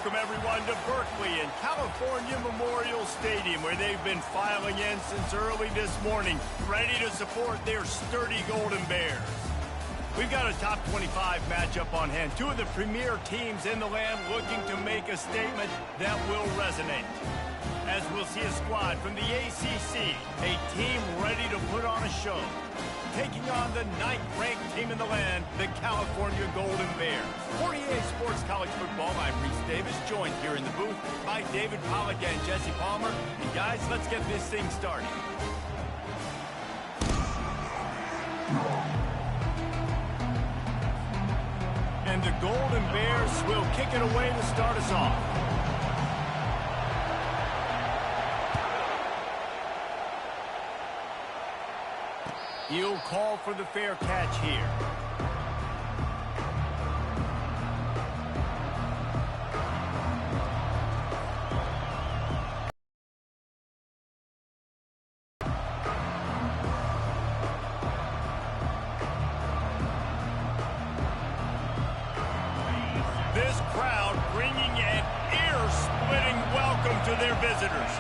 welcome everyone to Berkeley and California Memorial Stadium, where they've been filing in since early this morning, ready to support their sturdy Golden Bears. We've got a top 25 matchup on hand. Two of the premier teams in the land looking to make a statement that will resonate. As we'll see a squad from the ACC, a team ready to put on a show, taking on the 9th-ranked team in the land, the California Golden Bears. For EA Sports College Football, I'm Reese Davis, joined here in the booth by David Pollack and Jesse Palmer. And guys, let's get this thing started. And the Golden Bears will kick it away to start us off. He'll call for the fair catch here. This crowd bringing an ear-splitting welcome to their visitors.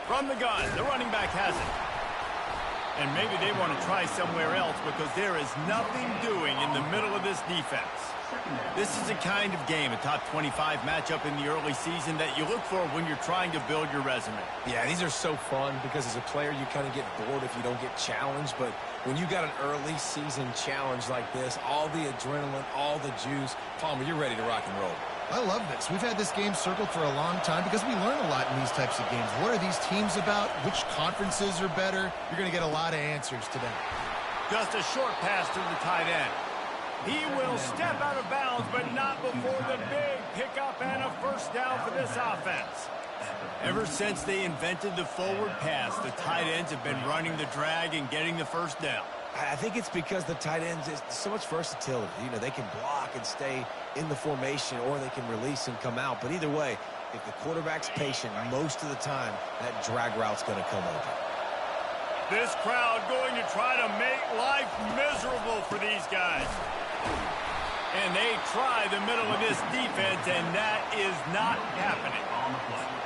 From the gun, the running back has it. And maybe they want to try somewhere else because there is nothing doing in the middle of this defense. This is a kind of game, a top 25 matchup in the early season that you look for when you're trying to build your resume. Yeah, these are so fun because as a player you kind of get bored if you don't get challenged, but when you got an early season challenge like this, all the adrenaline, all the juice, Palmer, you're ready to rock and roll. I love this. We've had this game circled for a long time because we learn a lot in these types of games. What are these teams about? Which conferences are better? You're going to get a lot of answers today. Just a short pass to the tight end. He will step out of bounds, but not before the big pickup and a first down for this offense. Ever since they invented the forward pass, the tight ends have been running the drag and getting the first down. I think it's because the tight ends is so much versatility. You know, they can block and stay in the formation, or they can release and come out. But either way, if the quarterback's patient, most of the time, that drag route's going to come open. This crowd going to try to make life miserable for these guys. And they try the middle of this defense, and that is not happening.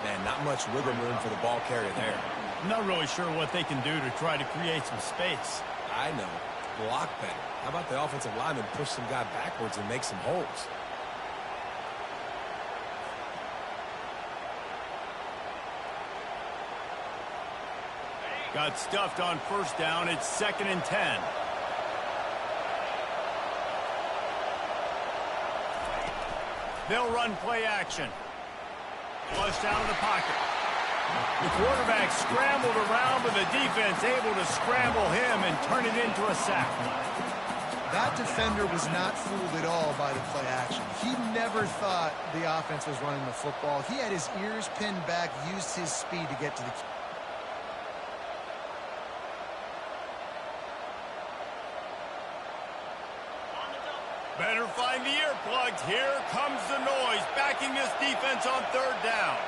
Man, not much wiggle room for the ball carrier there. I'm not really sure what they can do to try to create some space. I know. Block better. How about the offensive lineman push some guy backwards and make some holes? Got stuffed on first down. It's 2nd and 10. They'll run play action. Flushed out of the pocket. The quarterback scrambled around, but the defense able to scramble him and turn it into a sack. That defender was not fooled at all by the play action. He never thought the offense was running the football. He had his ears pinned back, used his speed to get to the key. Better find the earplugs. Here comes the noise, backing this defense on 3rd down.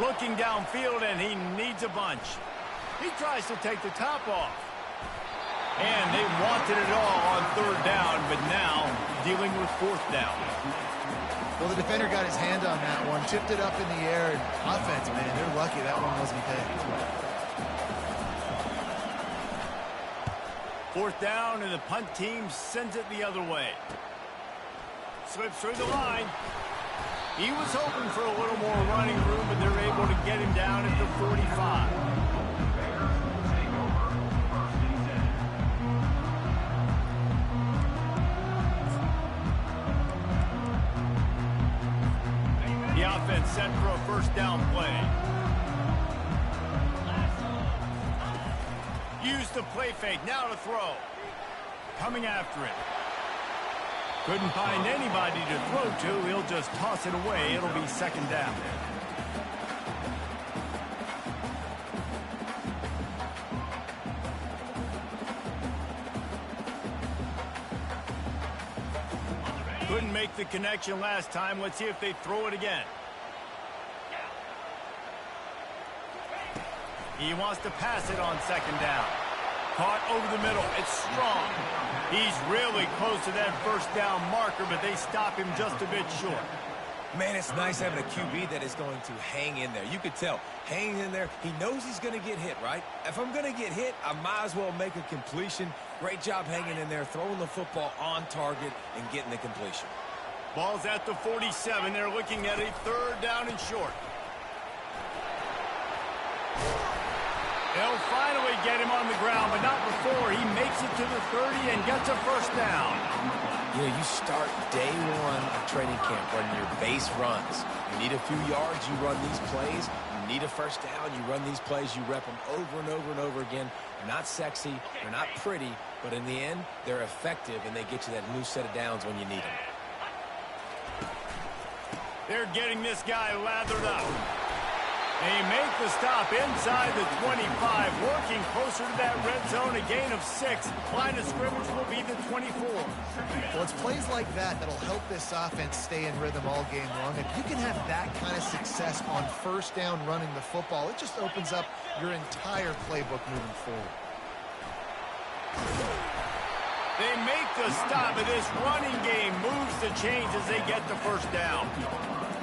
Looking downfield, and he needs a bunch. He tries to take the top off. And they wanted it all on 3rd down, but now dealing with 4th down. Well, the defender got his hand on that one, tipped it up in the air, and offense, man, they're lucky that one wasn't picked. 4th down, and the punt team sends it the other way. Slips through the line. He was hoping for a little more running room, but they're able to get him down at the 45. The offense set for a first down play. Use the play fake, now to throw. Coming after it. Couldn't find anybody to throw to. He'll just toss it away. It'll be 2nd down. Couldn't make the connection last time. Let's see if they throw it again. He wants to pass it on 2nd down. Caught over the middle. It's strong. He's really close to that first down marker, but they stop him just a bit short. Man, it's nice having a QB that is going to hang in there. You could tell, hanging in there, he knows he's going to get hit, right? If I'm going to get hit, I might as well make a completion. Great job hanging in there, throwing the football on target and getting the completion. Ball's at the 47. They're looking at a third down and short. They'll finally get him on the ground, but not before he makes it to the 30 and gets a first down. You know, you start day one of training camp running your base runs. You need a few yards, you run these plays. You need a first down, you run these plays. You rep them over and over and over again. They're not sexy, they're not pretty, but in the end, they're effective, and they get you that new set of downs when you need them. They're getting this guy lathered up. They make the stop inside the 25, working closer to that red zone, a gain of 6. Line of scrimmage will be the 24. Well, it's plays like that that'll help this offense stay in rhythm all game long. If you can have that kind of success on first down running the football, it just opens up your entire playbook moving forward. They make the stop, and this running game moves the chains as they get the first down.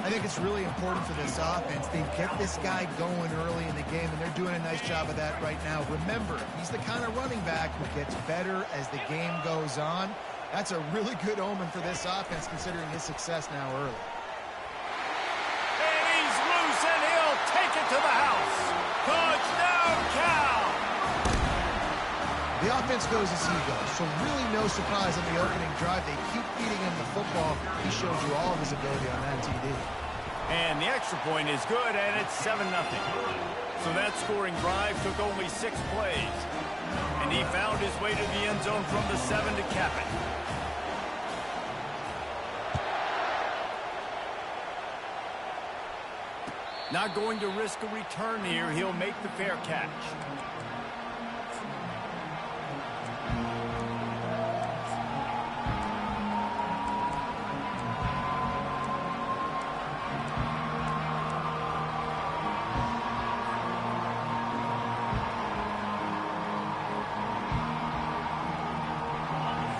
I think it's really important for this offense. They get this guy going early in the game, and they're doing a nice job of that right now. Remember, he's the kind of running back who gets better as the game goes on. That's a really good omen for this offense, considering his success now early. And he's loose, and he'll take it to the house. Touchdown, Cal! The offense goes as he goes, so really no surprise on the opening drive. They keep feeding him the football. He shows you all of his ability on that TD. And the extra point is good, and it's 7-0. So that scoring drive took only 6 plays. And he found his way to the end zone from the 7 to cap it. Not going to risk a return here. He'll make the fair catch.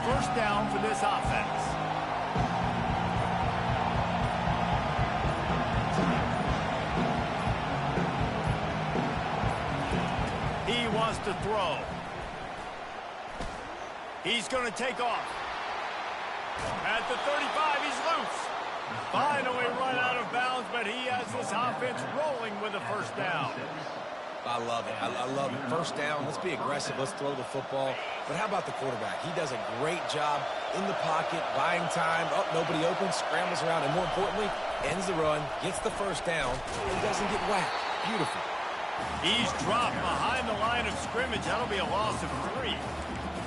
First down for this offense. He wants to throw. He's going to take off. At the 35, he's loose. Finally run out of bounds, but he has this offense rolling with a first down. I love it. I love it. First down, let's be aggressive. Let's throw the football. But how about the quarterback? He does a great job in the pocket, buying time. Oh, nobody open, scrambles around, and more importantly, ends the run, gets the first down, and doesn't get whacked. Beautiful. He's dropped behind the line of scrimmage. That'll be a loss of 3.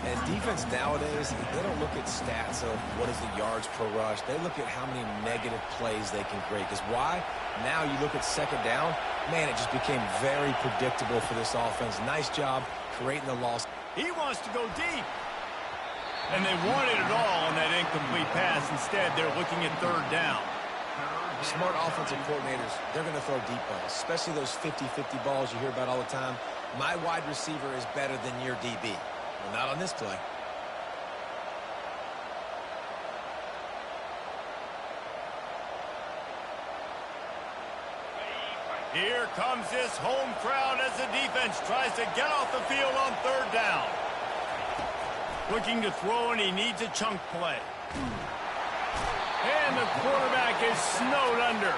And defense nowadays, they don't look at stats of what is the yards per rush. They look at how many negative plays they can create. Because why? Now you look at second down, man, it just became very predictable for this offense. Nice job creating the loss. He wants to go deep. And they wanted it all on that incomplete pass. Instead, they're looking at third down. Smart offensive coordinators, they're going to throw deep balls, especially those 50-50 balls you hear about all the time. My wide receiver is better than your DB. Well, not on this play. Here comes this home crowd as the defense tries to get off the field on third down. Looking to throw, and he needs a chunk play. And the quarterback is snowed under.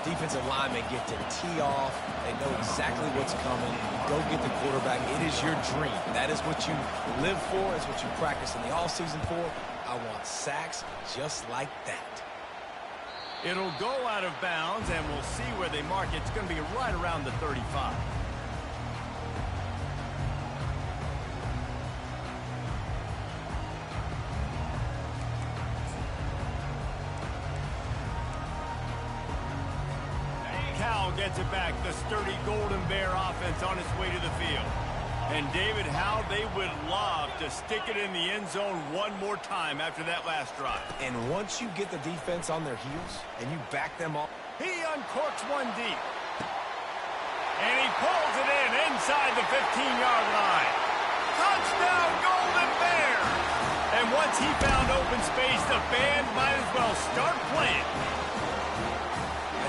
Defensive linemen get to tee off. They know exactly what's coming. Go get the quarterback. It is your dream. That is what you live for. It's what you practice in the offseason for. I want sacks just like that. It'll go out of bounds, and we'll see where they mark it. It's going to be right around the 35. Cal gets it back. The sturdy Golden Bear offense on its way to the field. And David, how they would love to stick it in the end zone one more time after that last drive. And once you get the defense on their heels and you back them off. He uncorks one deep. pulls it in inside the 15-yard line. Touchdown, Golden Bear! And once he found open space, the band might as well start playing.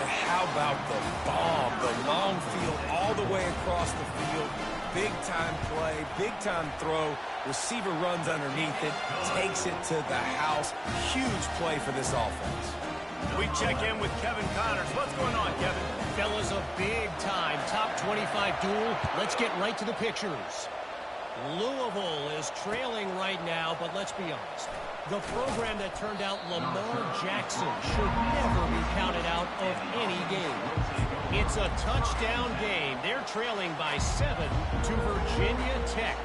And how about the bomb? The long field all the way across the field. Big-time play, big-time throw. Receiver runs underneath it, takes it to the house. Huge play for this offense. We check in with Kevin Connors. What's going on, Kevin? Fellas, a big-time top 25 duel. Let's get right to the pictures. Louisville is trailing right now, but let's be honest. The program that turned out Lamar Jackson should never be counted out of any game. It's a touchdown game. They're trailing by 7 to Virginia Tech.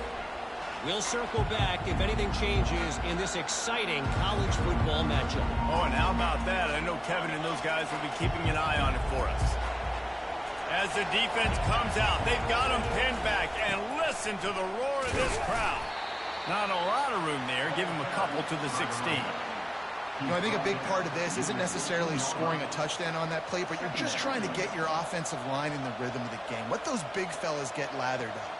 We'll circle back if anything changes in this exciting college football matchup. Oh, and how about that? I know Kevin and those guys will be keeping an eye on it for us. As the defense comes out, they've got them pinned back, and listen to the roar of this crowd. Not a lot of room there. Give him a couple to the 16. You know, I think a big part of this isn't necessarily scoring a touchdown on that play, but you're just trying to get your offensive line in the rhythm of the game. Let those big fellas get lathered up.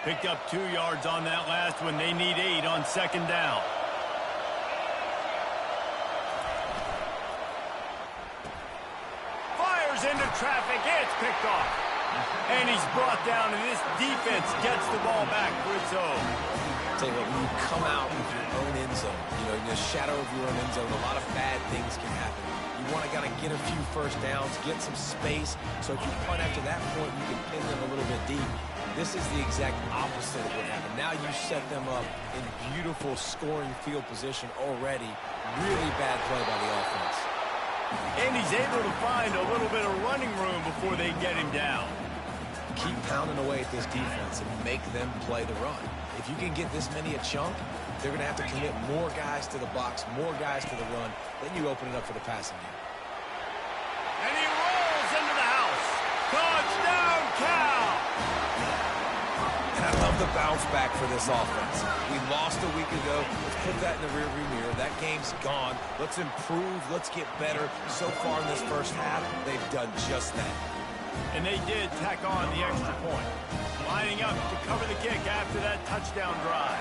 Picked up 2 yards on that last one. They need 8 on second down. Fires into traffic. It's picked off. And he's brought down, and this defense gets the ball back for its own. Tell you what, when you come out with your own end zone, you know, in the shadow of your own end zone, a lot of bad things can happen. You want to get a few first downs, get some space, so if you punt after that point, you can pin them a little bit deep. This is the exact opposite of what happened. Now you set them up in beautiful scoring field position already. Really bad play by the offense. And he's able to find a little bit of running room before they get him down. Keep pounding away at this defense and make them play the run. If you can get this many a chunk, they're going to have to commit more guys to the box, more guys to the run. Then you open it up for the passing game. And he rolls into the house. Touchdown, Cal! And I love the bounce back for this offense. We lost a week ago. Let's put that in the rearview mirror. That game's gone. Let's improve. Let's get better. So far in this first half, they've done just that. And they did tack on the extra point. Lining up to cover the kick after that touchdown drive.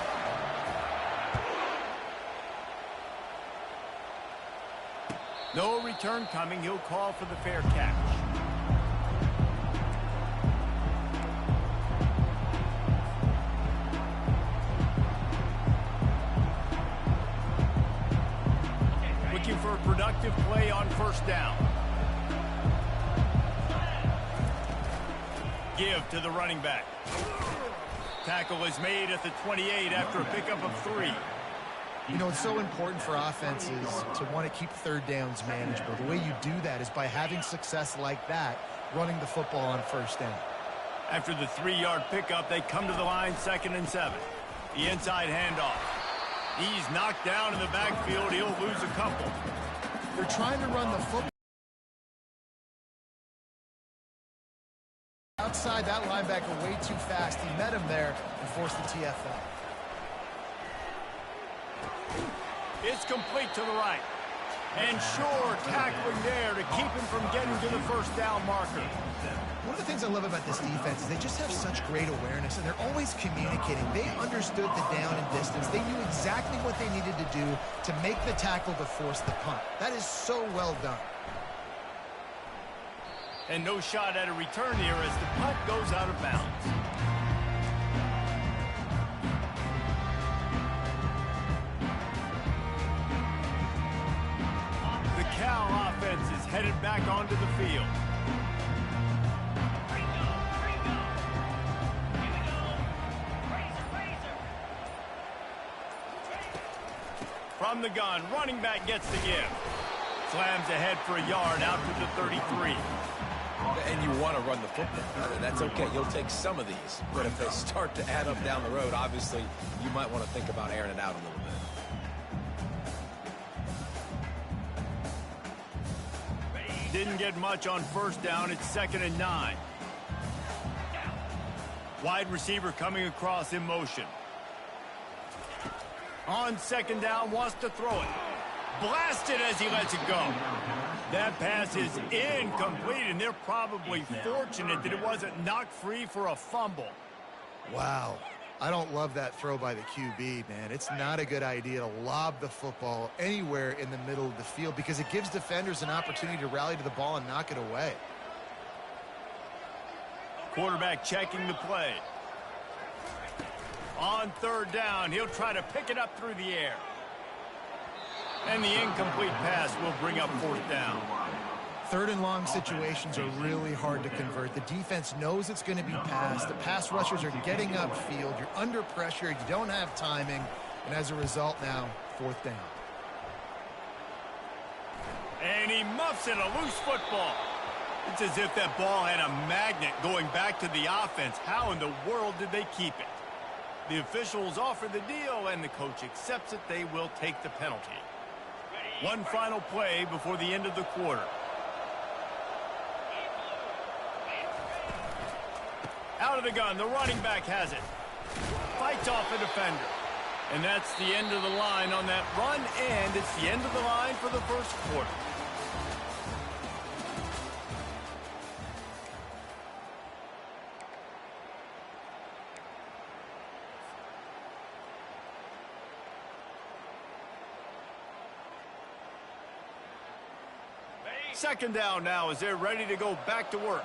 No return coming. He'll call for the fair catch. Looking for a productive play on first down. Give to the running back. Tackle is made at the 28 after a pickup of 3. You know, it's so important for offenses to want to keep third downs manageable. The way you do that is by having success like that, running the football on first down. After the 3-yard pickup, they come to the line 2nd and 7. The inside handoff. He's knocked down in the backfield. He'll lose a couple. They're trying to run the football. Outside that linebacker way too fast. He met him there and forced the TFL. It's complete to the right. And sure, tackling there to keep him from getting to the first down marker. One of the things I love about this defense is they just have such great awareness, and they're always communicating. They understood the down and distance. They knew exactly what they needed to do to make the tackle to force the punt. That is so well done. And no shot at a return here as the punt goes out of bounds. The Cal offense is headed back onto the field. From the gun, running back gets the give. Slams ahead for a yard out to the 33. And you want to run the football. That's okay. You'll take some of these. But if they start to add up down the road, obviously, you might want to think about airing it out a little bit. Didn't get much on first down. It's 2nd and 9. Wide receiver coming across in motion. On second down, wants to throw it. Blasted as he lets it go. That pass is incomplete, and they're probably fortunate that it wasn't knocked free for a fumble. Wow. I don't love that throw by the QB, man. It's not a good idea to lob the football anywhere in the middle of the field because it gives defenders an opportunity to rally to the ball and knock it away. Quarterback checking the play. On third down, he'll try to pick it up through the air. And the incomplete pass will bring up fourth down. Third and long situations are really hard to convert. The defense knows it's going to be passed. The pass rushers are getting upfield. You're under pressure. You don't have timing. And as a result now, fourth down. And he muffs it, a loose football. It's as if that ball had a magnet going back to the offense. How in the world did they keep it? The officials offer the deal, and the coach accepts it. They will take the penalty. One final play before the end of the quarter. Out of the gun, the running back has it. Fights off a defender. And that's the end of the line on that run, and it's the end of the line for the first quarter. Second down now as they're ready to go back to work.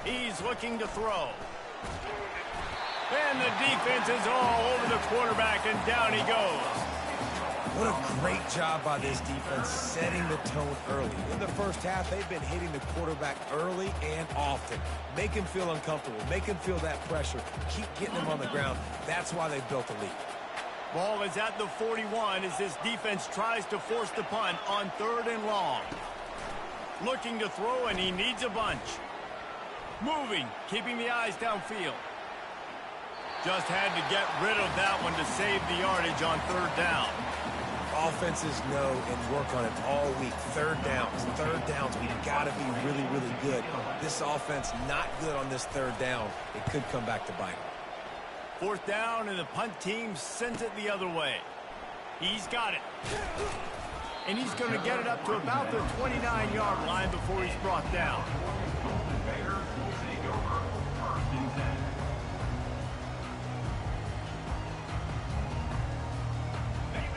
He's looking to throw. And the defense is all over the quarterback, and down he goes. What a great job by this defense setting the tone early. In the first half, they've been hitting the quarterback early and often. Make him feel uncomfortable. Make him feel that pressure. Keep getting him on the ground. That's why they built the lead. Ball is at the 41 as this defense tries to force the punt on third and long. Looking to throw, and he needs a bunch. Moving, keeping the eyes downfield. Just had to get rid of that one to save the yardage on third down. Offenses know and work on it all week. Third downs, we've got to be really, really good. This offense not good on this third down. It could come back to bite them. Fourth down, and the punt team sends it the other way. He's got it. And he's going to get it up to about the 29-yard line before he's brought down.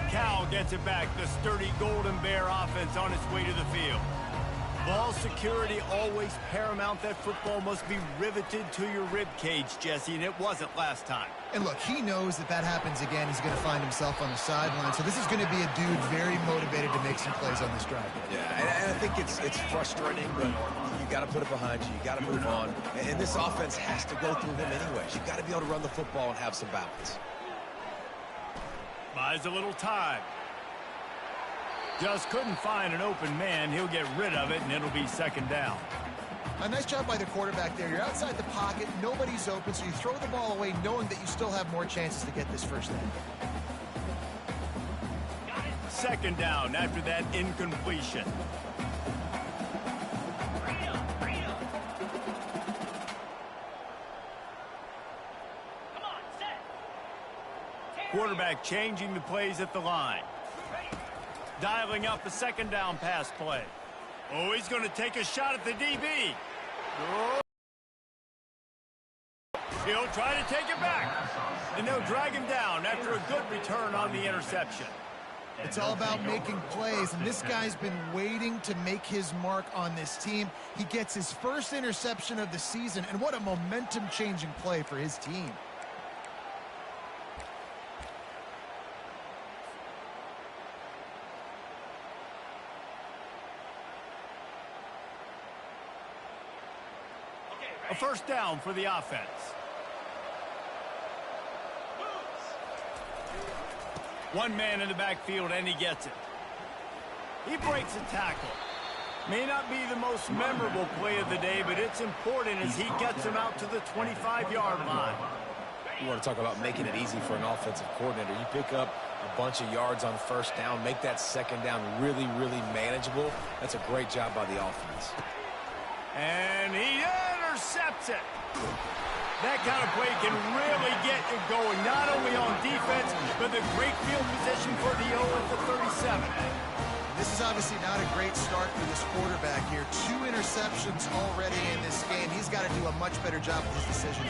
Cal gets it back. The sturdy Golden Bear offense on its way to the field. Ball security always paramount. That football must be riveted to your rib cage, Jesse, and it wasn't last time. And look, he knows that happens again. He's going to find himself on the sideline. So this is going to be a dude very motivated to make some plays on this drive. Yeah, and I think it's frustrating, but you got to put it behind you. You got to move on. And this offense has to go through him anyways. You got to be able to run the football and have some balance. Buys a little time. Just couldn't find an open man. He'll get rid of it, and it'll be second down. A nice job by the quarterback there. You're outside the pocket. Nobody's open, so you throw the ball away knowing that you still have more chances to get this first down. Second down after that incompletion. Quarterback changing the plays at the line. Dialing up the second down pass play. Oh, he's going to take a shot at the DB. Oh. He'll try to take it back. And they'll drag him down after a good return on the interception. It's all about making plays, and this guy's been waiting to make his mark on this team. He gets his first interception of the season, and what a momentum-changing play for his team. A first down for the offense. One man in the backfield, and he gets it. He breaks a tackle. May not be the most memorable play of the day, but it's important as he gets him out to the 25-yard line. You want to talk about making it easy for an offensive coordinator. You pick up a bunch of yards on first down, make that second down really, really manageable. That's a great job by the offense. And he intercepts it. That kind of play can really get you going, not only on defense, but the great field position for the 0 at the 37. This is obviously not a great start for this quarterback here. 2 interceptions already in this game. He's got to do a much better job with his decision.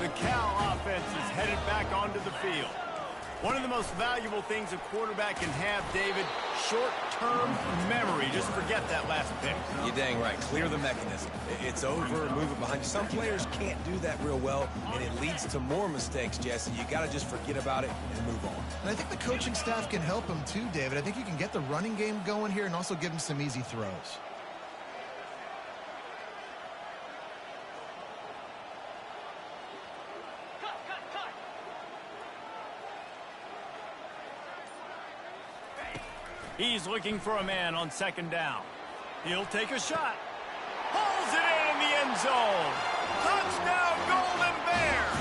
The Cal offense is headed back onto the field. One of the most valuable things a quarterback can have, David, short-term memory. Just forget that last pick. You're dang right. Clear the mechanism. It's over, move it behind you. Some players can't do that real well, and it leads to more mistakes, Jesse. You got to just forget about it and move on. And I think the coaching staff can help him too, David. I think you can get the running game going here and also give him some easy throws. He's looking for a man on second down. He'll take a shot. Pulls it in the end zone. Touchdown, Golden Bears!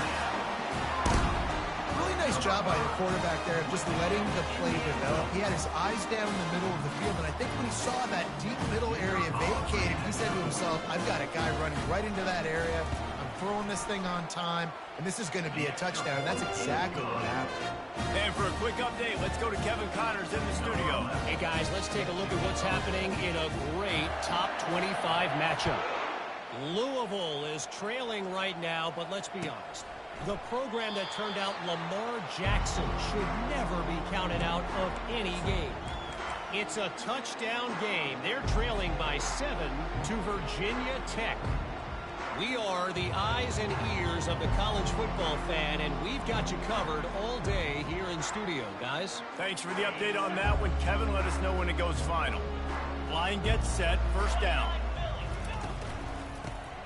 Really nice job by the quarterback there of just letting the play develop. He had his eyes down in the middle of the field, and I think when he saw that deep middle area vacated, he said to himself, I've got a guy running right into that area. I'm throwing this thing on time, and this is going to be a touchdown. And that's exactly what happened. And for a quick update, let's go to Kevin Connors in the studio. Hey, guys, let's take a look at what's happening in a great top 25 matchup. Louisville is trailing right now, but let's be honest. The program that turned out Lamar Jackson should never be counted out of any game. It's a touchdown game. They're trailing by 7 to Virginia Tech. We are the eyes and ears of the college football fan, and we've got you covered all day here in studio, guys. Thanks for the update on that one, Kevin. Let us know when it goes final. Line gets set, first down.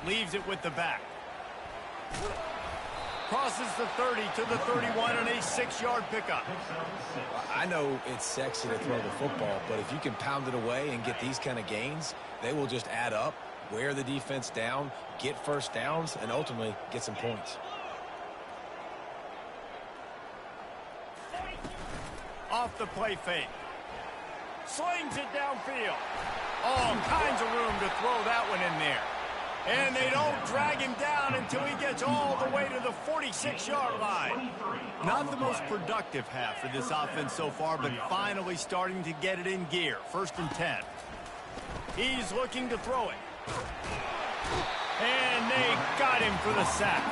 Leaves it with the back. Crosses the 30 to the 31 and a 6-yard pickup. I know it's sexy to throw the football, but if you can pound it away and get these kind of gains, they will just add up, wear the defense down, get first downs, and ultimately get some points. Off the play fake. Slings it downfield. All kinds of room to throw that one in there. And they don't drag him down until he gets all the way to the 46-yard line. Not the most productive half for this offense so far, but finally starting to get it in gear. 1st and 10. He's looking to throw it. And they got him for the sack.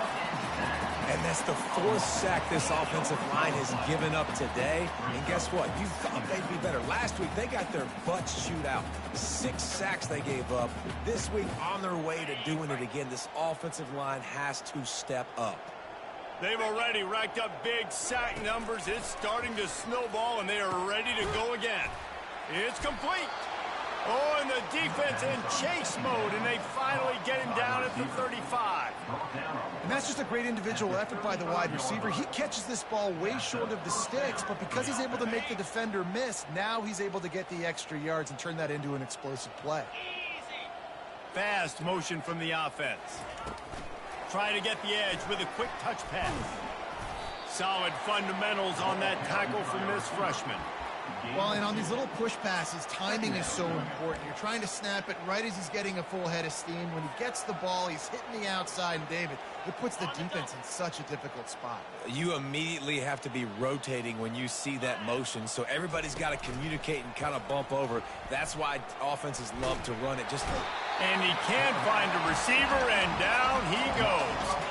And that's the 4th sack this offensive line has given up today. And guess what? You thought they'd be better. Last week, they got their butts chewed out. 6 sacks they gave up. This week, on their way to doing it again. This offensive line has to step up. They've already racked up big sack numbers. It's starting to snowball, and they are ready to go again. It's complete. Oh, and the defense in chase mode, and they finally get him down at the 35. And that's just a great individual effort by the wide receiver. He catches this ball way short of the sticks, but because he's able to make the defender miss, now he's able to get the extra yards and turn that into an explosive play. Fast motion from the offense. Try to get the edge with a quick touch pass. Solid fundamentals on that tackle from this freshman. Well, and on these little push passes, timing is so important. You're trying to snap it right as he's getting a full head of steam. When he gets the ball, he's hitting the outside, and David, it puts the defense in such a difficult spot. You immediately have to be rotating when you see that motion, so everybody's got to communicate and kind of bump over. That's why offenses love to run it. And he can't find a receiver, and down he goes.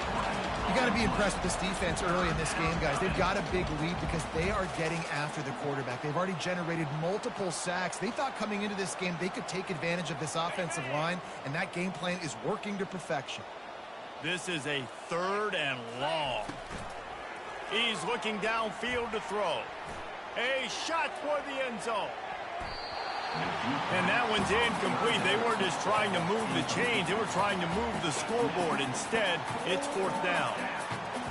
You got to be impressed with this defense early in this game, guys. They've got a big lead because they are getting after the quarterback. They've already generated multiple sacks. They thought coming into this game they could take advantage of this offensive line, and that game plan is working to perfection. This is a 3rd and long. He's looking downfield to throw. A shot toward the end zone. And that one's incomplete. They weren't just trying to move the chains. They were trying to move the scoreboard. Instead, it's 4th down.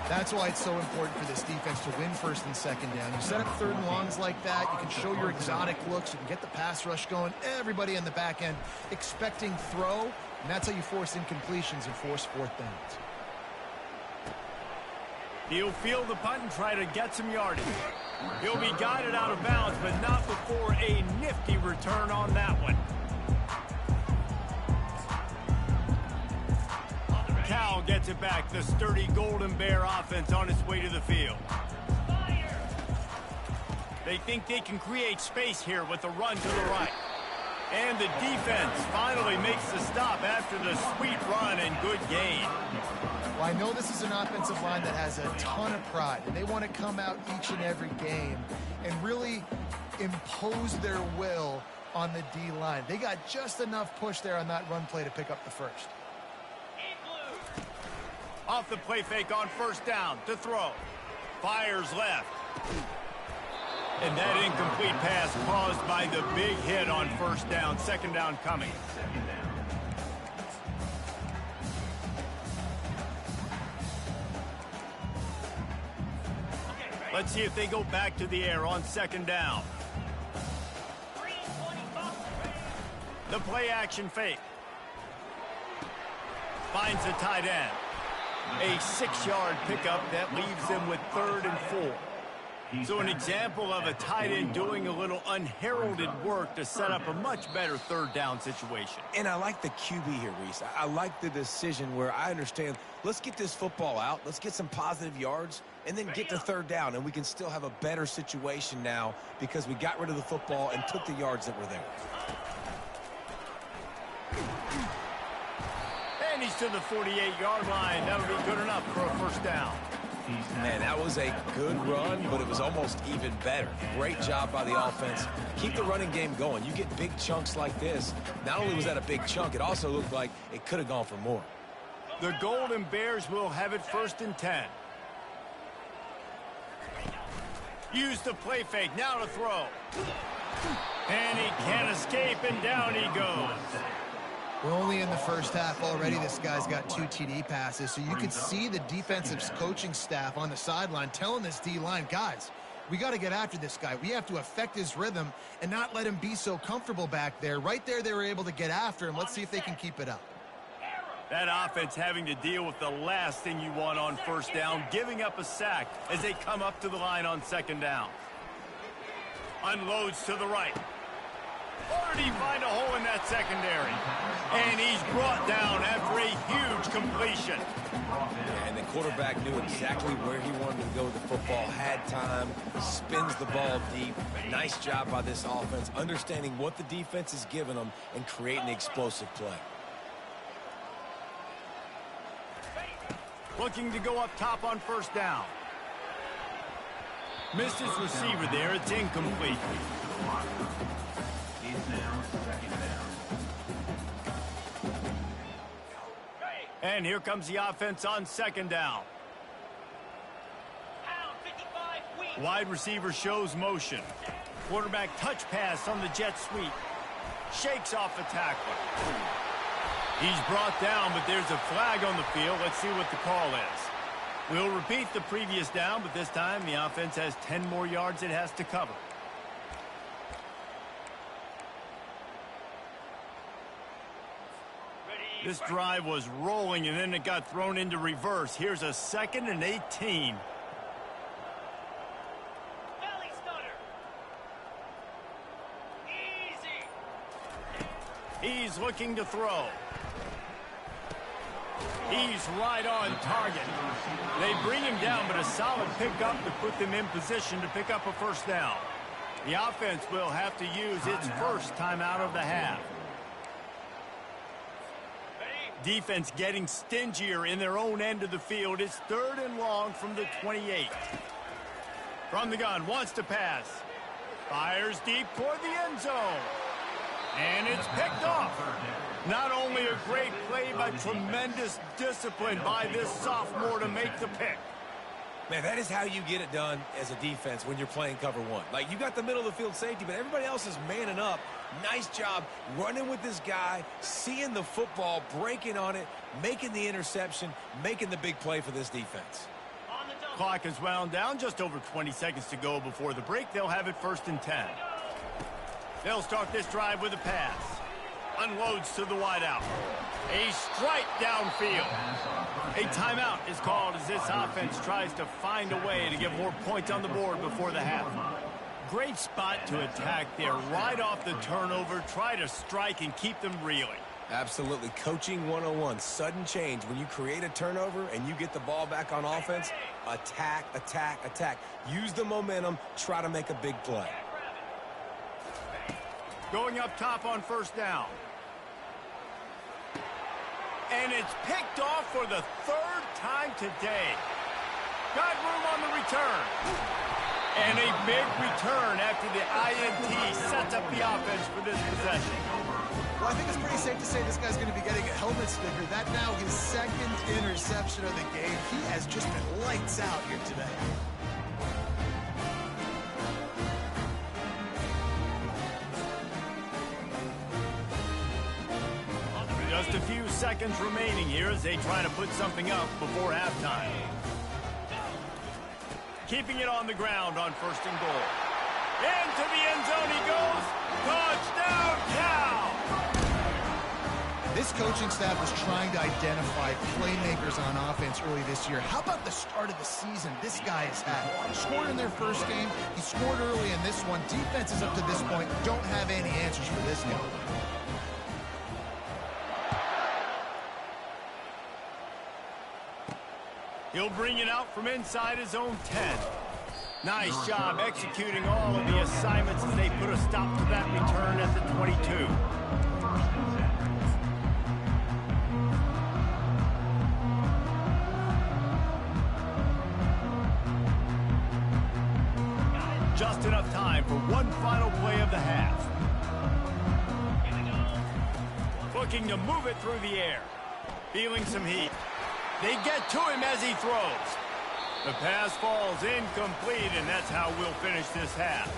That's why it's so important for this defense to win 1st and 2nd down. You set up 3rd and longs like that. You can show your exotic looks. You can get the pass rush going. Everybody on the back end expecting throw. And that's how you force incompletions and force 4th downs. He'll field the punt and try to get some yardage. He'll be guided out of bounds, but not before a nifty return on that one. Cal gets it back. The sturdy Golden Bear offense on its way to the field. They think they can create space here with a run to the right. And the defense finally makes the stop after the sweet run and good gain. Well, I know this is an offensive line that has a ton of pride, and they want to come out each and every game and really impose their will on the D-line. They got just enough push there on that run play to pick up the first. Off the play fake on first down to throw. Fires left. And that incomplete pass caused by the big hit on first down. Second down coming. Let's see if they go back to the air on second down. The play action fake. Finds the tight end. A 6-yard pickup that leaves them with 3rd and 4. So an example of a tight end doing a little unheralded work to set up a much better 3rd down situation. And I like the QB here, Reese. I like the decision where I understand, let's get this football out, let's get some positive yards, and then get to 3rd down, and we can still have a better situation now because we got rid of the football and took the yards that were there. And he's to the 48-yard line. That'll be good enough for a first down. Man, that was a good run, but it was almost even better. Great job by the offense. Keep the running game going. You get big chunks like this. Not only was that a big chunk, it also looked like it could have gone for more. The Golden Bears will have it 1st and 10. Use the play fake. Now to throw. And he can't escape, and down he goes. We're only in the first half already. This guy's got 2 TD passes, so you could see the defensive coaching staff on the sideline telling this D-line, guys, we got to get after this guy. We have to affect his rhythm and not let him be so comfortable back there. Right there, they were able to get after him. Let's see if they can keep it up. That offense having to deal with the last thing you want on first down, giving up a sack as they come up to the line on second down. Unloads to the right. Or did he find a hole in that secondary? And he's brought down after a huge completion. And the quarterback knew exactly where he wanted to go with the football, had time, spins the ball deep. Nice job by this offense, understanding what the defense is giving them and creating the explosive play. Looking to go up top on first down. Missed his receiver there. It's incomplete. And here comes the offense on second down. Wide receiver shows motion. Quarterback touch pass on the jet sweep. Shakes off a tackler. He's brought down, but there's a flag on the field. Let's see what the call is. We'll repeat the previous down, but this time the offense has 10 more yards it has to cover. This drive was rolling, and then it got thrown into reverse. Here's a 2nd and 18. Belly stunner. Easy. He's looking to throw. He's right on target. They bring him down, but a solid pickup to put them in position to pick up a first down. The offense will have to use its first timeout of the half. Defense getting stingier in their own end of the field. It's 3rd and long from the 28. From the gun, wants to pass. Fires deep toward the end zone. And it's picked off. Not only a great play, but tremendous discipline by this sophomore to make the pick. Man, that is how you get it done as a defense when you're playing cover one. Like, you got the middle of the field safety, but everybody else is manning up. Nice job running with this guy, seeing the football, breaking on it, making the interception, making the big play for this defense. Clock is wound down. Just over 20 seconds to go before the break. They'll have it 1st and 10. They'll start this drive with a pass. Unloads to the wideout. A strike downfield. A timeout is called as this offense tries to find a way to get more points on the board before the half. Great spot to attack there. Right off the turnover, try to strike and keep them reeling. Absolutely. Coaching 101. Sudden change. When you create a turnover and you get the ball back on offense, attack, attack, attack. Use the momentum. Try to make a big play. Going up top on first down. And it's picked off for the third time today. Got room on the return. And a big return after the INT sets up the offense for this possession. Well, I think it's pretty safe to say this guy's going to be getting a helmet sticker. That now his second interception of the game. He has just been lights out here today. Just a few seconds remaining here as they try to put something up before halftime. Keeping it on the ground on first and goal. Into the end zone he goes. Touchdown, Cal! This coaching staff was trying to identify playmakers on offense early this year. How about the start of the season this guy has had? Scored in their first game. He scored early in this one. Defenses up to this point don't have any answers for this guy. He'll bring it out from inside his own 10. Nice job executing all of the assignments as they put a stop to that return at the 22. Just enough time for one final play of the half. Looking to move it through the air. Feeling some heat. They get to him as he throws. The pass falls incomplete, and that's how we'll finish this half.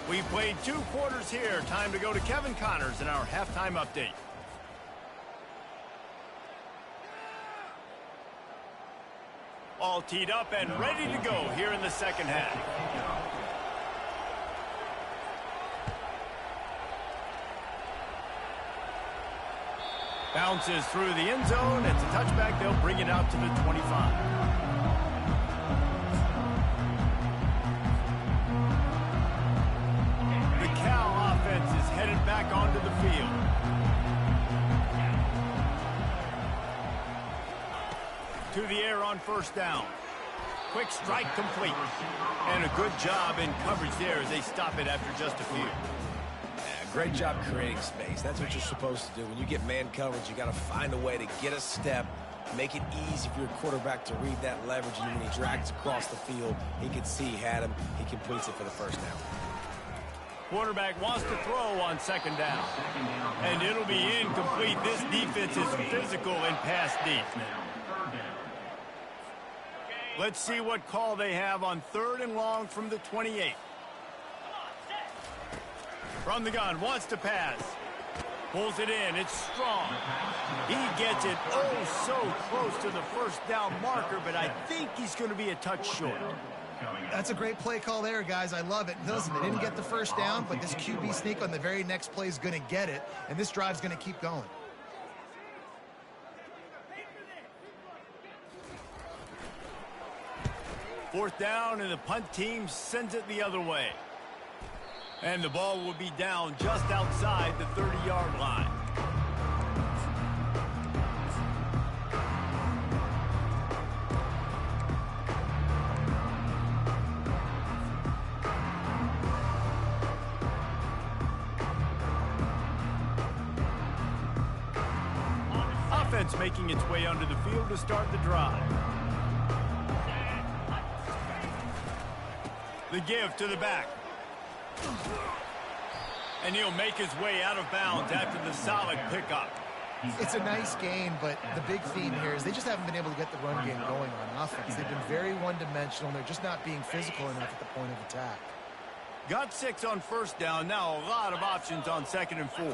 We played 2 quarters here. Time to go to Kevin Connors in our halftime update. All teed up and ready to go here in the second half. Bounces through the end zone. It's a touchback. They'll bring it out to the 25. The Cal offense is headed back onto the field. To the air on first down. Quick strike complete. And a good job in coverage there as they stop it after just a few. Great job creating space. That's what you're supposed to do. When you get man coverage, you got to find a way to get a step, make it easy for your quarterback to read that leverage, and when he drags across the field, he can see he had him. He completes it for the first down. Quarterback wants to throw on second down. And it'll be incomplete. This defense is physical and pass deep. Let's see what call they have on 3rd and long from the 28. From the gun, wants to pass. Pulls it in, it's strong. He gets it oh so close to the first down marker, but I think he's going to be a touch short. That's a great play call there, guys. I love it. Listen, they didn't get the first down, but this QB sneak on the very next play is going to get it, and this drive's going to keep going. Fourth down, and the punt team sends it the other way. And the ball will be down just outside the 30-yard line. Offense making its way onto the field to start the drive. The give to the back. And he'll make his way out of bounds after the solid pickup. It's a nice game, but the big theme here is they just haven't been able to get the run game going on offense. They've been very one-dimensional, and they're just not being physical enough at the point of attack. Got 6 on first down. Now a lot of options on 2nd and 4.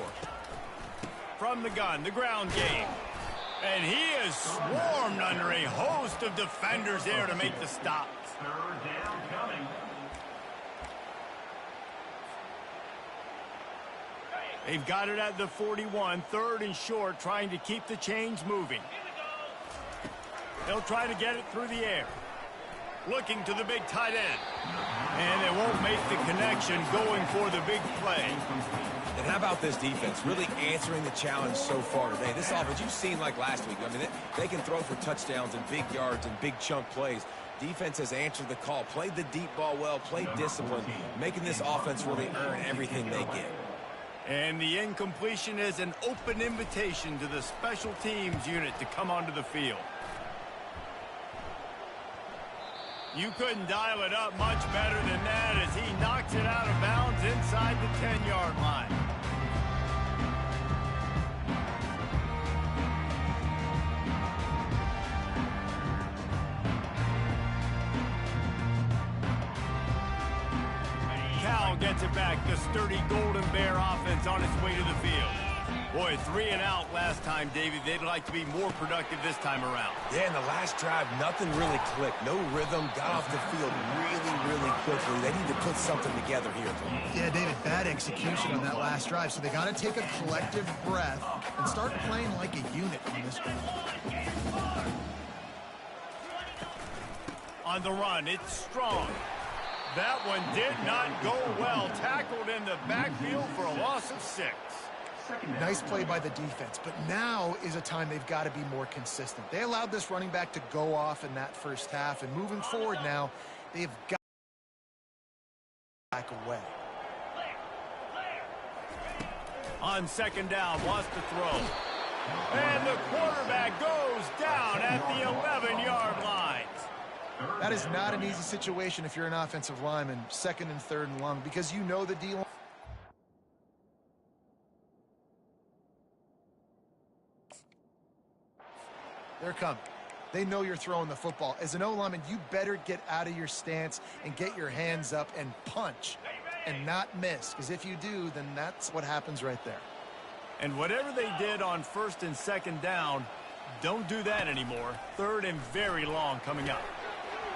From the gun, the ground game. And he is swarmed under a host of defenders there to make the stop. Third down coming. They've got it at the 41, 3rd and short, trying to keep the chains moving. They'll try to get it through the air. looking to the big tight end. And they won't make the connection going for the big play. And how about this defense really answering the challenge so far today? This offense, you've seen like last week. I mean, they can throw for touchdowns and big yards and big chunk plays. Defense has answered the call, played the deep ball well, played discipline, making this offense really earn everything they get. And the incompletion is an open invitation to the special teams unit to come onto the field. You couldn't dial it up much better than that as he knocks it out of bounds inside the 10-yard line. Cal gets it back. The sturdy Golden Bear offense on its way to the field. Boy, 3 and out last time, Davey. They'd like to be more productive this time around. Yeah, in the last drive, nothing really clicked. No rhythm, got off the field really quickly. They need to put something together here. Yeah, David, bad execution on that last drive, so they got to take a collective breath and start playing like a unit on this one. On the run, it's Strong. That one did not go well. Tackled in the backfield for a loss of 6. Nice play by the defense, but now is a time they've got to be more consistent. They allowed this running back to go off in that first half, and moving forward now, they've got back away. On second down, wants to throw. And the quarterback goes down at the 11-yard line. That is not an easy situation if you're an offensive lineman, second and third and long, because you know the D-line. They're coming. They know you're throwing the football. As an O-lineman, you better get out of your stance and get your hands up and punch and not miss, because if you do, then that's what happens right there. And whatever they did on first and second down, don't do that anymore. Third and very long coming up.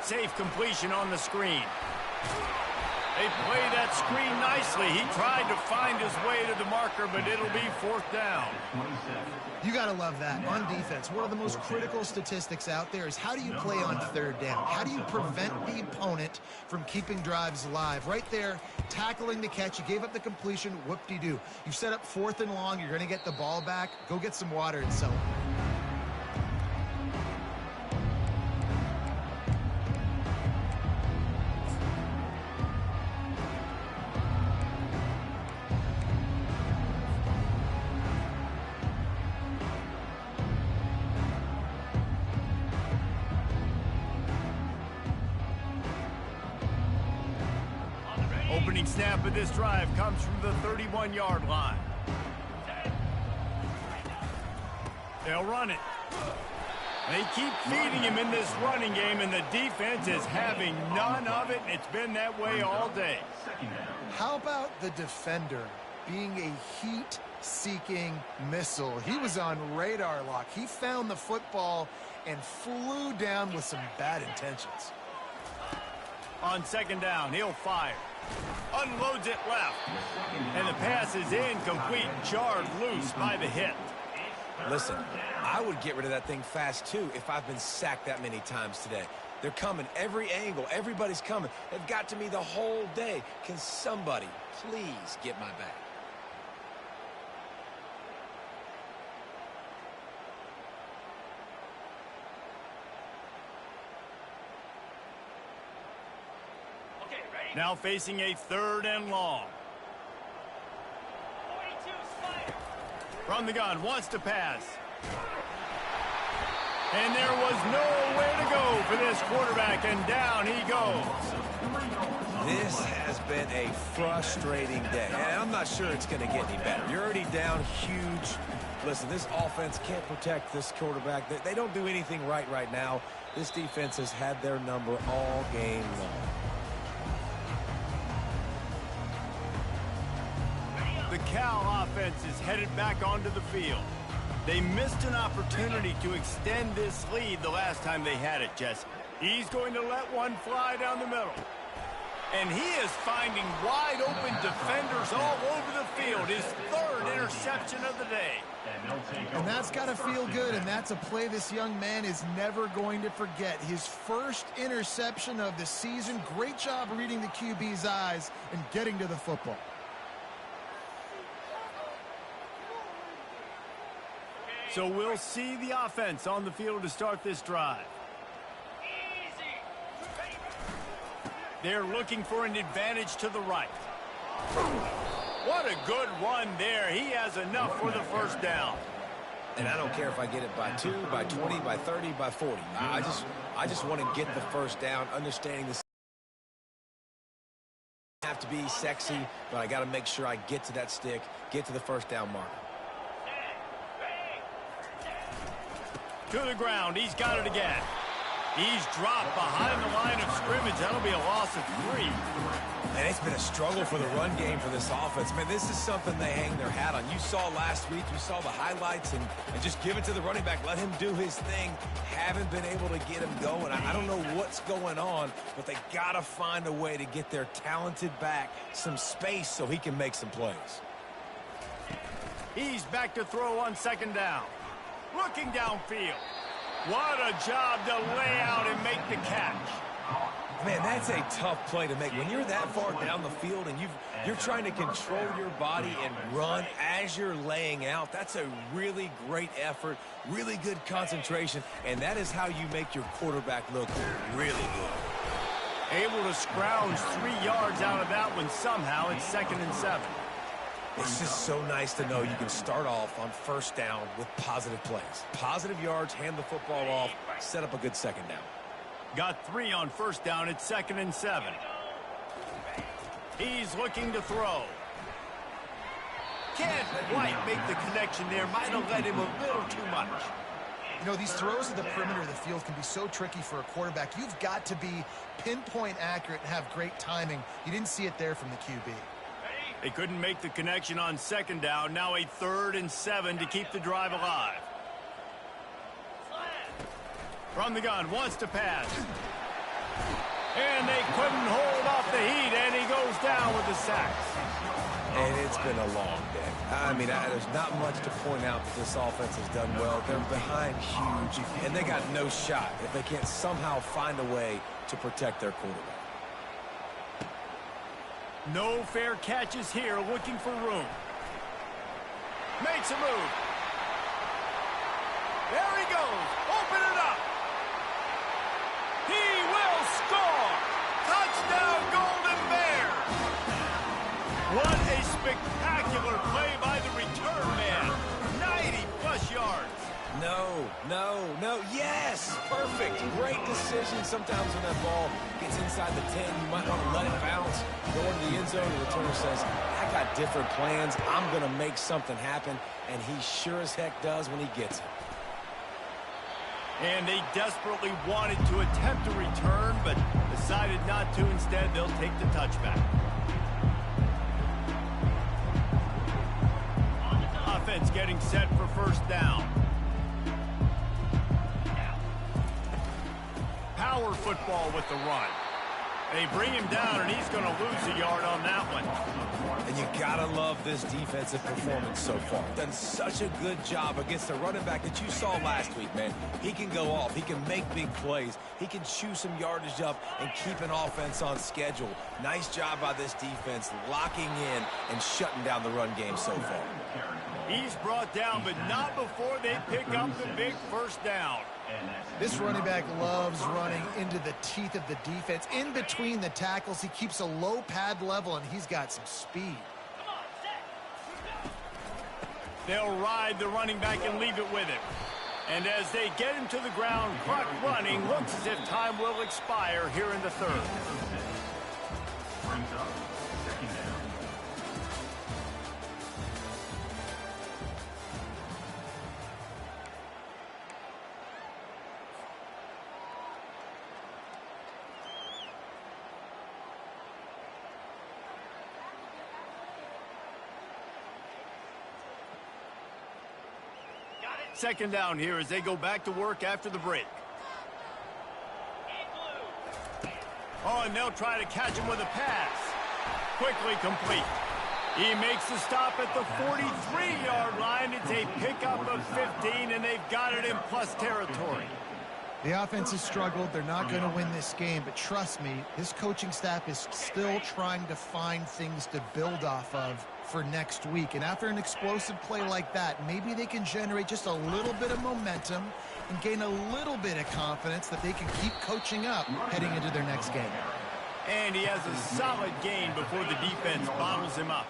Safe completion on the screen. They play that screen nicely. He tried to find his way to the marker, but it'll be 4th down. You got to love that. On defense, one of the most critical statistics out there is how do you play on third down? How do you prevent the opponent from keeping drives alive? Right there, tackling the catch. You gave up the completion. Whoop-de-doo. You set up 4th and long. You're going to get the ball back. Go get some water and celebrate. Opening snap of this drive comes from the 31-yard line. They'll run it. They keep feeding him in this running game, and the defense is having none of it, and it's been that way all day. How about the defender being a heat-seeking missile? He was on radar lock. He found the football and flew down with some bad intentions. On second down, he'll fire. Unloads it left. And the pass is incomplete, jarred loose by the hit. Listen, I would get rid of that thing fast, too, if I've been sacked that many times today. They're coming every angle. Everybody's coming. They've got to me the whole day. Can somebody please get my back? Now facing a 3rd and long. From the gun, wants to pass. And there was nowhere to go for this quarterback, and down he goes. This has been a frustrating day, and I'm not sure it's going to get any better. You're already down huge. Listen, this offense can't protect this quarterback. They don't do anything right now. This defense has had their number all game long. The Cal offense is headed back onto the field. They missed an opportunity to extend this lead the last time they had it, Jess. He's going to let one fly down the middle. And he is finding wide open defenders all over the field. His 3rd third interception of the day. And that's got to feel good, and that's a play this young man is never going to forget. His first interception of the season. Great job reading the QB's eyes and getting to the football. So we'll see the offense on the field to start this drive. They're looking for an advantage to the right. What a good run there. He has enough for the first down. And I don't care if I get it by 2, by 20, by 30, by 40. I just want to get the first down, understanding this have to be sexy, but I got to make sure I get to that stick, get to the first down marker. To the ground. He's got it again. He's dropped behind the line of scrimmage. That'll be a loss of 3. And it's been a struggle for the run game for this offense. Man, this is something they hang their hat on. You saw last week, you saw the highlights, and just give it to the running back. Let him do his thing. Haven't been able to get him going. I don't know what's going on, but they got to find a way to get their talented back some space so he can make some plays. He's back to throw on second down. Looking downfield. What a job to lay out and make the catch. Man, that's a tough play to make. When you're that far down the field and you're trying to control your body and run as you're laying out, that's a really great effort, really good concentration, and that is how you make your quarterback look really good. Able to scrounge 3 yards out of that one somehow. It's 2nd and 7. It's just so nice to know you can start off on first down with positive plays. Positive yards, hand the football off, set up a good second down. Got 3 on first down. It's 2nd and 7. He's looking to throw. Can't quite make the connection there. Might have led him a little too much. You know, these throws to the perimeter of the field can be so tricky for a quarterback. You've got to be pinpoint accurate and have great timing. You didn't see it there from the QB. They couldn't make the connection on second down. Now a 3rd and 7 to keep the drive alive. From the gun, wants to pass. And they couldn't hold off the heat, and he goes down with the sacks. And it's been a long day. I mean, there's not much to point out that this offense has done well. They're behind huge, and they got no shot if they can't somehow find a way to protect their quarterback. No fair catches here, looking for room. Makes a move. There he goes. Open it up. He will score. Touchdown, Golden Bears. What a spectacular play by the return man. 90-plus yards. No. Yes! Perfect. Great decision. Sometimes when that ball gets inside the 10, you might want to let it bounce, go into the end zone. The returner says, I got different plans. I'm going to make something happen. And he sure as heck does when he gets it. And they desperately wanted to attempt a return, but decided not to. Instead, they'll take the touchback. Offense getting set for first down. Power football with the run. They bring him down, and he's going to lose a yard on that one. And you got to love this defensive performance so far. Done such a good job against the running back that you saw last week, man. He can go off. He can make big plays. He can chew some yardage up and keep an offense on schedule. Nice job by this defense locking in and shutting down the run game so far. He's brought down, but not before they pick up the big first down. This running back loves running into the teeth of the defense. In between the tackles, he keeps a low pad level, and he's got some speed. They'll ride the running back and leave it with him. And as they get him to the ground, clock running, looks as if time will expire here in the third. Brings up second down. Second down here as they go back to work after the break. Oh, and they'll try to catch him with a pass. Quickly complete. He makes the stop at the 43-yard line. It's a pickup of 15, and they've got it in plus territory. The offense has struggled. They're not going to win this game, but trust me, this coaching staff is still trying to find things to build off of for next week. And after an explosive play like that, maybe they can generate just a little bit of momentum and gain a little bit of confidence that they can keep coaching up heading into their next game. And he has a solid gain before the defense bottles him up.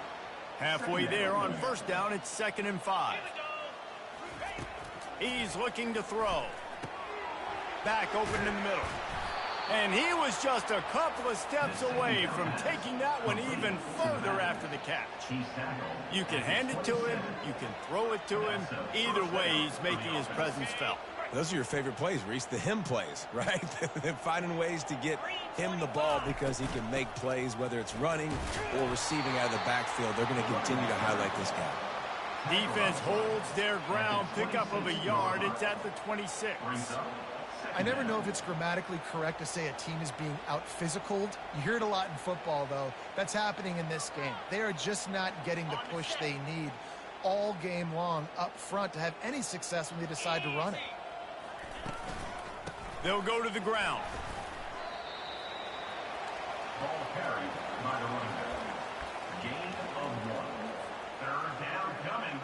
Halfway there on first down, it's 2nd and 5. He's looking to throw. Back open in the middle. And he was just a couple of steps away from taking that one even further after the catch. You can hand it to him, you can throw it to him. Either way, he's making his presence felt. Those are your favorite plays, Reese, the him plays, right? They're finding ways to get him the ball because he can make plays, whether it's running or receiving out of the backfield. They're going to continue to highlight this guy. Defense holds their ground, pickup of a yard. It's at the 26. I never know if it's grammatically correct to say a team is being out-physicaled. You hear it a lot in football, though. That's happening in this game. They are just not getting the push they need all game long up front to have any success when they decide to run it. They'll go to the ground. Ball carried by the running back. Gain of 1. 3rd down coming.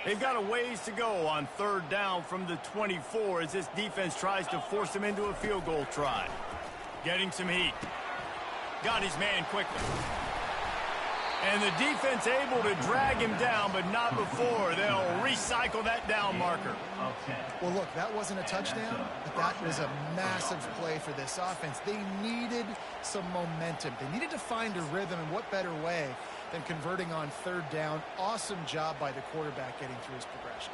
They've got a ways to go on 3rd down from the 24 as this defense tries to force him into a field goal try. Getting some heat. Got his man quickly. And the defense able to drag him down, but not before. They'll recycle that down marker. Well, look, that wasn't a touchdown, but that was a massive play for this offense. They needed some momentum. They needed to find a rhythm, and what better way than converting on 3rd down. Awesome job by the quarterback getting through his progression.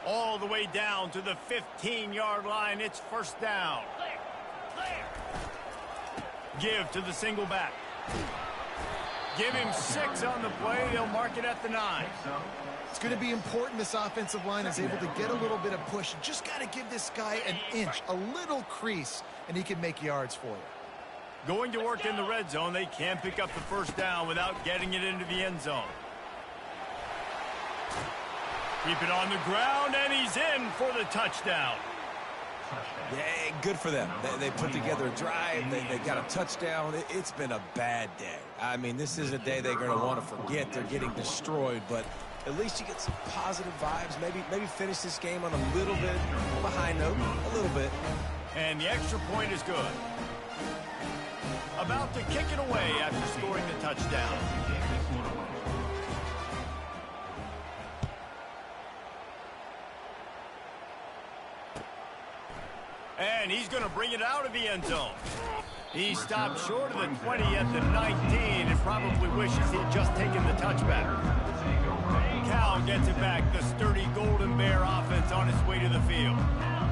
All the way down to the 15-yard line. It's 1st down. Give to the single back. Give him 6 on the play. They'll mark it at the 9. It's going to be important this offensive line is able to get a little bit of push. You just got to give this guy an inch, a little crease, and he can make yards for you. Going to work in the red zone. They can pick up the 1st down without getting it into the end zone. Keep it on the ground, and he's in for the touchdown. Yeah, good for them. They put together a drive. They got a touchdown. It's been a bad day. I mean, this is a day they're going to want to forget. They're getting destroyed, but at least you get some positive vibes. Maybe finish this game on a little bit of a high note, a little bit. And the extra point is good. About to kick it away after scoring the touchdown. And he's going to bring it out of the end zone. He stopped short of the 20 at the 19 and probably wishes he had just taken the touchback. Cal gets it back. The sturdy Golden Bear offense on its way to the field.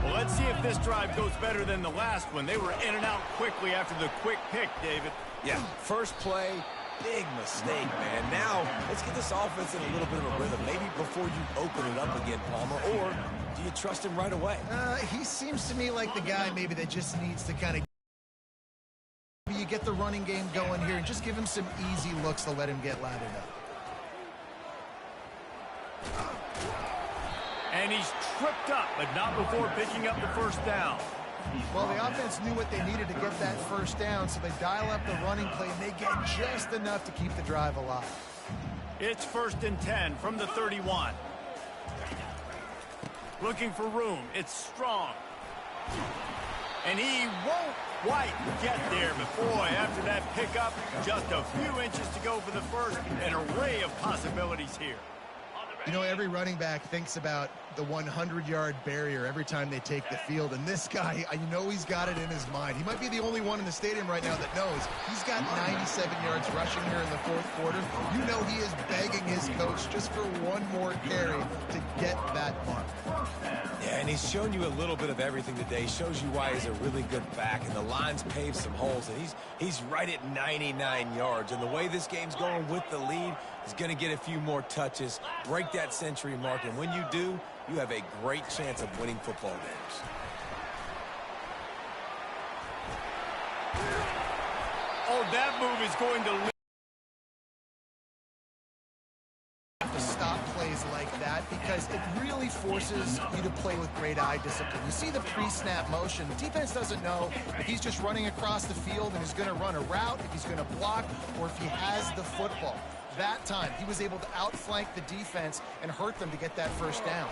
Well, let's see if this drive goes better than the last one. They were in and out quickly after the quick pick, David. Yeah, first play, big mistake, man. Now, let's get this offense in a little bit of a rhythm. Maybe before you open it up again, Palmer, or do you trust him right away? He seems to me like the guy maybe that just needs to kind of you get the running game going here and just give him some easy looks to let him get lathered up. And he's tripped up, but not before picking up the 1st down. Well, the offense knew what they needed to get that 1st down, so they dial up the running play, and they get just enough to keep the drive alive. It's 1st and 10 from the 31. Looking for room. It's Strong. And he won't quite get there. But, boy, after that pickup, just a few inches to go for the 1st. An array of possibilities here. You know, every running back thinks about the 100-yard barrier every time they take the field. And this guy, you know he's got it in his mind. He might be the only one in the stadium right now that knows he's got 97 yards rushing here in the 4th quarter. You know he is begging his coach just for one more carry to get that mark. Yeah, and he's shown you a little bit of everything today. Shows you why he's a really good back, and the line's paved some holes, and he's right at 99 yards. And the way this game's going with the lead, he's going to get a few more touches, break that century mark, and when you do, you have a great chance of winning football games. that move is going to lead. To stop plays like that because it really forces you to play with great eye discipline. You see the pre-snap motion. The defense doesn't know if he's just running across the field and is going to run a route, if he's going to block, or if he has the football. That time, he was able to outflank the defense and hurt them to get that first down.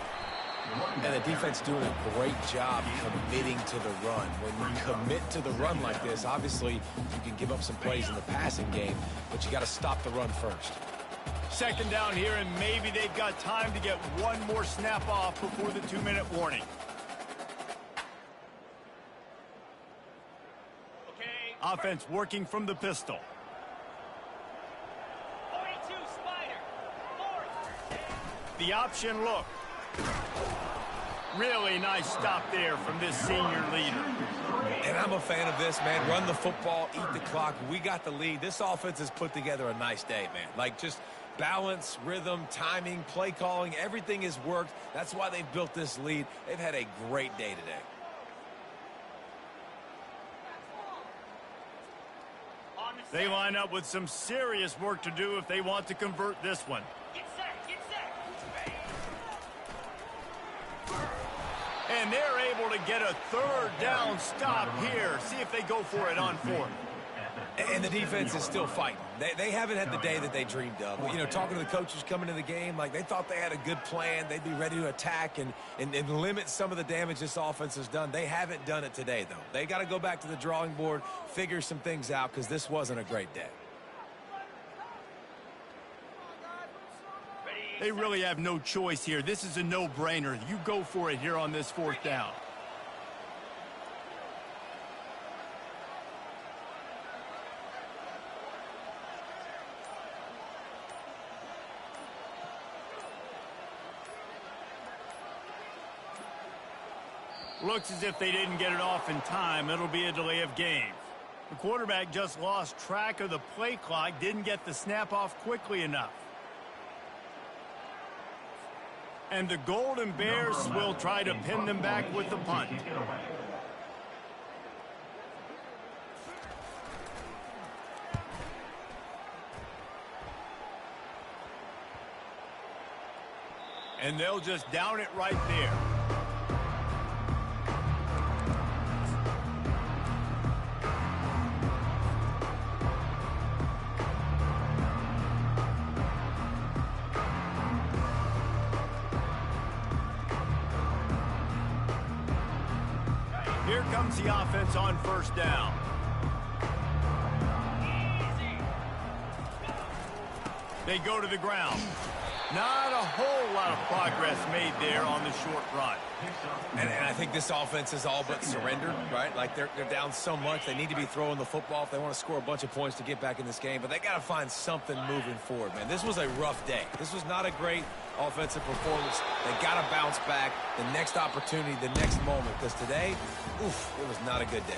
And the defense doing a great job committing to the run. When you commit to the run like this, obviously you can give up some plays in the passing game, but you got to stop the run first. Second down here, and maybe they've got time to get one more snap off before the 2-minute warning. Okay. Offense working from the pistol. 42 Spider. Fourth. The option look. Really nice stop there from this senior leader. And I'm a fan of this, man. Run the football, eat the clock. We got the lead. This offense has put together a nice day, man. Like, just balance, rhythm, timing, play calling, everything has worked. That's why they've built this lead. They've had a great day today. They line up with some serious work to do if they want to convert this one. Get set. Get set. And they're able to get a third down stop here. See if they go for it on fourth. And the defense is still fighting. They haven't had the day that they dreamed of. You know, talking to the coaches coming to the game, like they thought they had a good plan. They'd be ready to attack and limit some of the damage this offense has done. They haven't done it today, though. They got to go back to the drawing board, figure some things out, because this wasn't a great day. They really have no choice here. This is a no-brainer. You go for it here on this fourth down. Looks as if they didn't get it off in time. It'll be a delay of game. The quarterback just lost track of the play clock, didn't get the snap off quickly enough. And the Golden Bears will try to pin them back with the punt. And they'll just down it right there. Here comes the offense on first down. They go to the ground. Not a whole lot of progress made there on the short run. And I think this offense is all but surrendered, right? Like they're down so much, they need to be throwing the football if they want to score a bunch of points to get back in this game. But they got to find something moving forward, man. This was a rough day. This was not a great offensive performance. They got to bounce back the next opportunity, the next moment. Because today, oof, it was not a good day.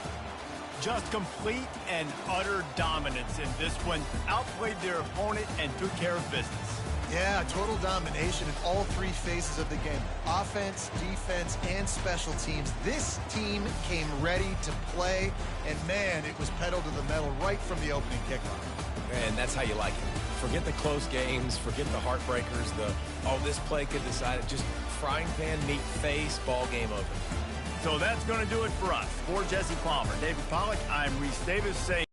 Just complete and utter dominance in this one. Outplayed their opponent and took care of business. Yeah, total domination in all three phases of the game. Offense, defense, and special teams. This team came ready to play, and man, it was pedal to the metal right from the opening kickoff. And that's how you like it. Forget the close games, forget the heartbreakers, this play could decide it. Just frying pan, meat face, ball game over. So that's going to do it for us. For Jesse Palmer, David Pollack, I'm Reese Davis saying